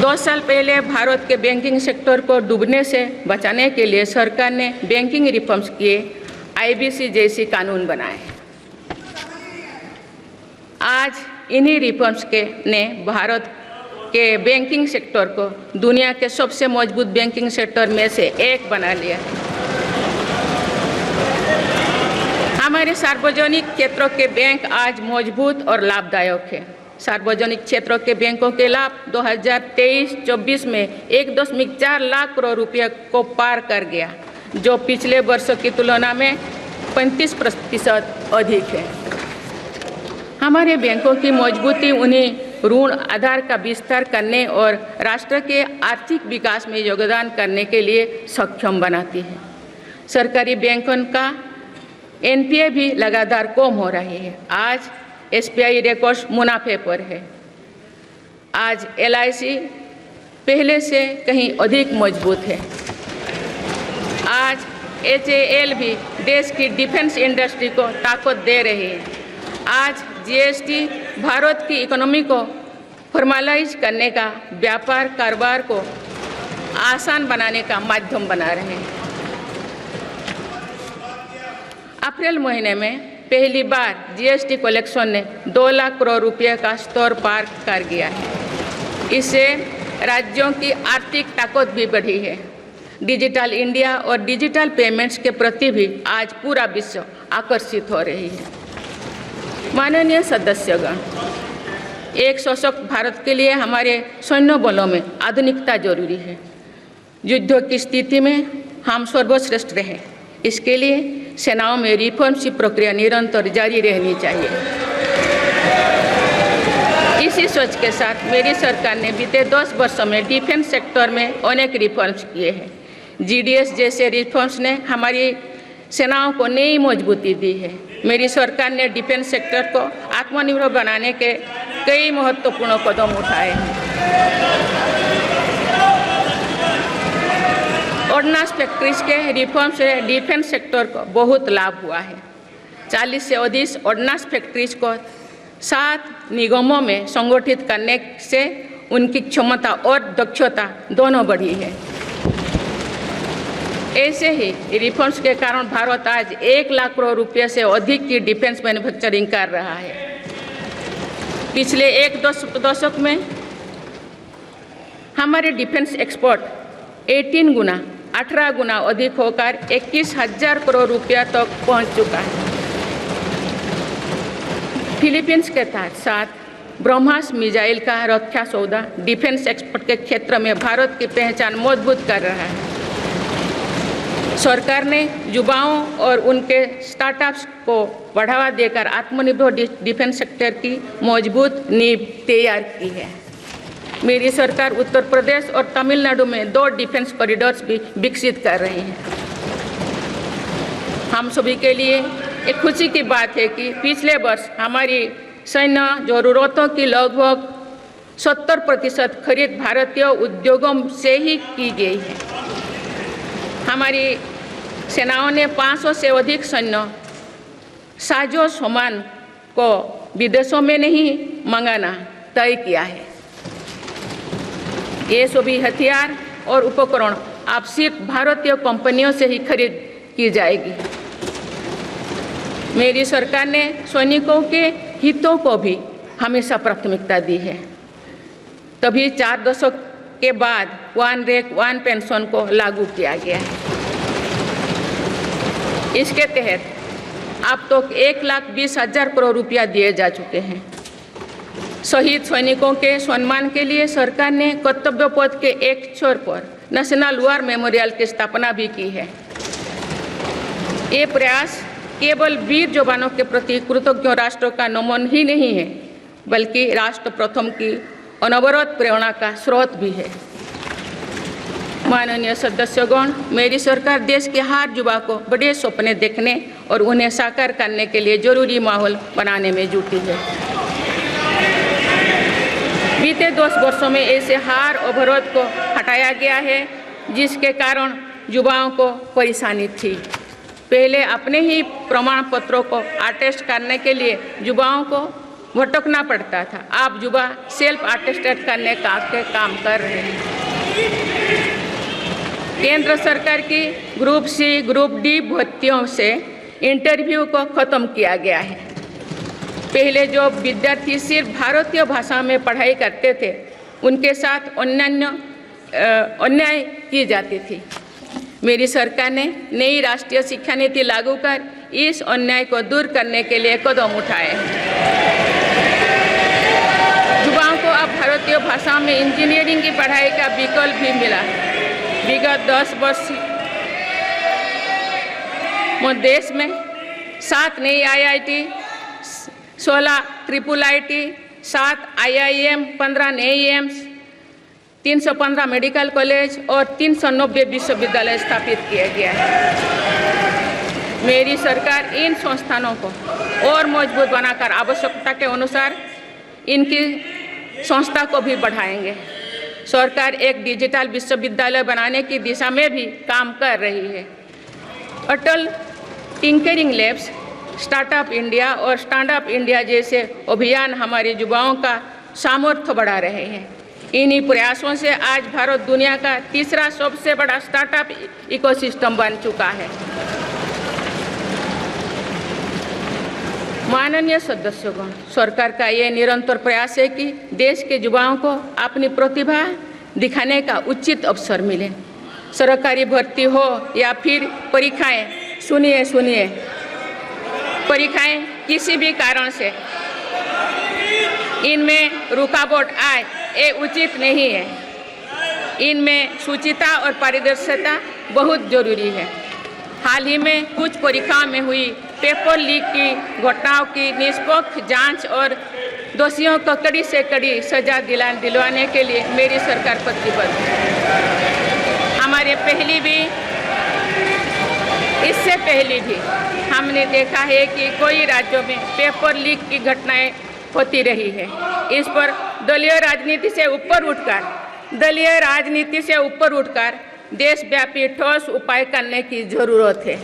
2 साल पहले भारत के बैंकिंग सेक्टर को डूबने से बचाने के लिए सरकार ने बैंकिंग रिफॉर्म्स किए, आईबीसी जैसी कानून बनाए। आज इन्हीं रिफॉर्म्स ने भारत के बैंकिंग सेक्टर को दुनिया के सबसे मजबूत बैंकिंग सेक्टर में से एक बना लिया है। हमारे सार्वजनिक क्षेत्रों के बैंक आज मजबूत और लाभदायक है। सार्वजनिक क्षेत्रों के बैंकों के लाभ 2023-24 में 1.4 लाख करोड़ रुपये को पार कर गया, जो पिछले वर्षों की तुलना में 35% अधिक है। हमारे बैंकों की मजबूती उन्हें ऋण आधार का विस्तार करने और राष्ट्र के आर्थिक विकास में योगदान करने के लिए सक्षम बनाती है। सरकारी बैंकों का एनपीए भी लगातार कम हो रही है। आज एसबीआई रिकॉर्ड मुनाफे पर है। आज एलआईसी पहले से कहीं अधिक मजबूत है। आज एचएएल भी देश की डिफेंस इंडस्ट्री को ताकत दे रही है। आज जीएसटी भारत की इकोनॉमी को फॉर्मलाइज करने का, व्यापार कारोबार को आसान बनाने का माध्यम बना रहे हैं। अप्रैल महीने में पहली बार जीएसटी कलेक्शन ने 2 लाख करोड़ रुपये का स्तर पार कर गया है। इससे राज्यों की आर्थिक ताकत भी बढ़ी है। डिजिटल इंडिया और डिजिटल पेमेंट्स के प्रति भी आज पूरा विश्व आकर्षित हो रही है। माननीय सदस्यगण, एक सशक्त भारत के लिए हमारे सैन्य बलों में आधुनिकता जरूरी है। युद्ध की स्थिति में हम सर्वश्रेष्ठ रहें, इसके लिए सेनाओं में रिफॉर्म्स की प्रक्रिया निरंतर जारी रहनी चाहिए। इसी सोच के साथ मेरी सरकार ने बीते 10 वर्षों में डिफेंस सेक्टर में अनेक रिफॉर्म्स किए हैं। जीडीएस जैसे रिफॉर्म्स ने हमारी सेनाओं को नई मजबूती दी है। मेरी सरकार ने डिफेंस सेक्टर को आत्मनिर्भर बनाने के कई महत्वपूर्ण कदम उठाए हैं। ऑर्डिनेंस फैक्ट्रीज के रिफॉर्म से डिफेंस सेक्टर को बहुत लाभ हुआ है। 40 से अधिक ऑर्डिनेंस फैक्ट्रीज को 7 निगमों में संगठित करने से उनकी क्षमता और दक्षता दोनों बढ़ी है। ऐसे ही रिफॉर्म्स के कारण भारत आज 1 लाख करोड़ रुपये से अधिक की डिफेंस मैन्युफैक्चरिंग कर रहा है। पिछले एक दशक में हमारे डिफेंस एक्सपोर्ट 18 गुना अधिक होकर 21,000 करोड़ रुपया तक पहुंच चुका है। फिलीपींस के साथ ब्रह्मोस मिसाइल का रक्षा सौदा डिफेंस एक्सपोर्ट के क्षेत्र में भारत की पहचान मजबूत कर रहा है। सरकार ने युवाओं और उनके स्टार्टअप्स को बढ़ावा देकर आत्मनिर्भर डिफेंस सेक्टर की मजबूत नींव तैयार की है। मेरी सरकार उत्तर प्रदेश और तमिलनाडु में 2 डिफेंस कॉरिडोर्स भी विकसित कर रही है। हम सभी के लिए एक खुशी की बात है कि पिछले वर्ष हमारी सैन्य जरूरतों की लगभग 70% खरीद भारतीय उद्योगों से ही की गई है। हमारी सेनाओं ने 500 से अधिक सैन्य साजो सामान को विदेशों में नहीं मंगाना तय किया है। ये सभी हथियार और उपकरण अब सिर्फ भारतीय कंपनियों से ही खरीद की जाएगी। मेरी सरकार ने सैनिकों के हितों को भी हमेशा प्राथमिकता दी है। तभी 4 दशक के बाद 1 रैंक 1 पेंशन को लागू किया गया है। इसके तहत अब तक 1,20,000 करोड़ रुपया दिए जा चुके हैं। शहीद सैनिकों के सम्मान के लिए सरकार ने कर्तव्य पथ के एक छोर पर नेशनल वॉर मेमोरियल की स्थापना भी की है। ये प्रयास केवल वीर जवानों के प्रति कृतज्ञ राष्ट्र का नमन ही नहीं है, बल्कि राष्ट्र प्रथम की अनवरत प्रेरणा का स्रोत भी है। माननीय सदस्यगण, मेरी सरकार देश के हर युवा को बड़े सपने देखने और उन्हें साकार करने के लिए जरूरी माहौल बनाने में जुटी है। बीते 10 वर्षों में ऐसे हर अवरोध को हटाया गया है जिसके कारण युवाओं को परेशानी थी। पहले अपने ही प्रमाण पत्रों को अटेस्ट करने के लिए युवाओं को भटकना पड़ता था। आप युवा सेल्फ अटेस्टेड करने का काम कर रहे हैं। केंद्र सरकार की ग्रुप सी, ग्रुप डी भर्तियों से इंटरव्यू को ख़त्म किया गया है। पहले जो विद्यार्थी सिर्फ भारतीय भाषा में पढ़ाई करते थे, उनके साथ अन्याय की जाती थी। मेरी सरकार ने नई राष्ट्रीय शिक्षा नीति लागू कर इस अन्याय को दूर करने के लिए कदम उठाए हैं। युवाओं को अब भारतीय भाषा में इंजीनियरिंग की पढ़ाई का विकल्प भी मिला है। विगत 10 वर्ष में देश में 7 नई IIT, 16 IIIT, 7 IIM, 15 नए एम्स, 315 मेडिकल कॉलेज और 390 विश्वविद्यालय स्थापित किया गया है। मेरी सरकार इन संस्थानों को और मजबूत बनाकर आवश्यकता के अनुसार इनकी संस्था को भी बढ़ाएंगे। सरकार एक डिजिटल विश्वविद्यालय बनाने की दिशा में भी काम कर रही है। अटल टिंकरिंग लैब्स, स्टार्टअप इंडिया और स्टैंडअप इंडिया जैसे अभियान हमारे युवाओं का सामर्थ्य बढ़ा रहे हैं। इन्हीं प्रयासों से आज भारत दुनिया का तीसरा सबसे बड़ा स्टार्टअप इकोसिस्टम बन चुका है। माननीय सदस्यगण, सरकार का ये निरंतर प्रयास है कि देश के युवाओं को अपनी प्रतिभा दिखाने का उचित अवसर मिले। सरकारी भर्ती हो या फिर परीक्षाएं, सुनिए, परीक्षाएं किसी भी कारण से इनमें रुकावट आए, ये उचित नहीं है। इनमें शुचिता और पारदर्शिता बहुत जरूरी है। हाल ही में कुछ परीक्षाओं में हुई पेपर लीक की घटनाओं की निष्पक्ष जांच और दोषियों को कड़ी से कड़ी सजा दिलवाने के लिए मेरी सरकार प्रतिबद्ध है। इससे पहले भी हमने देखा है कि कई राज्यों में पेपर लीक की घटनाएं होती रही है। इस पर दलीय राजनीति से ऊपर उठकर देशव्यापी ठोस उपाय करने की जरूरत है।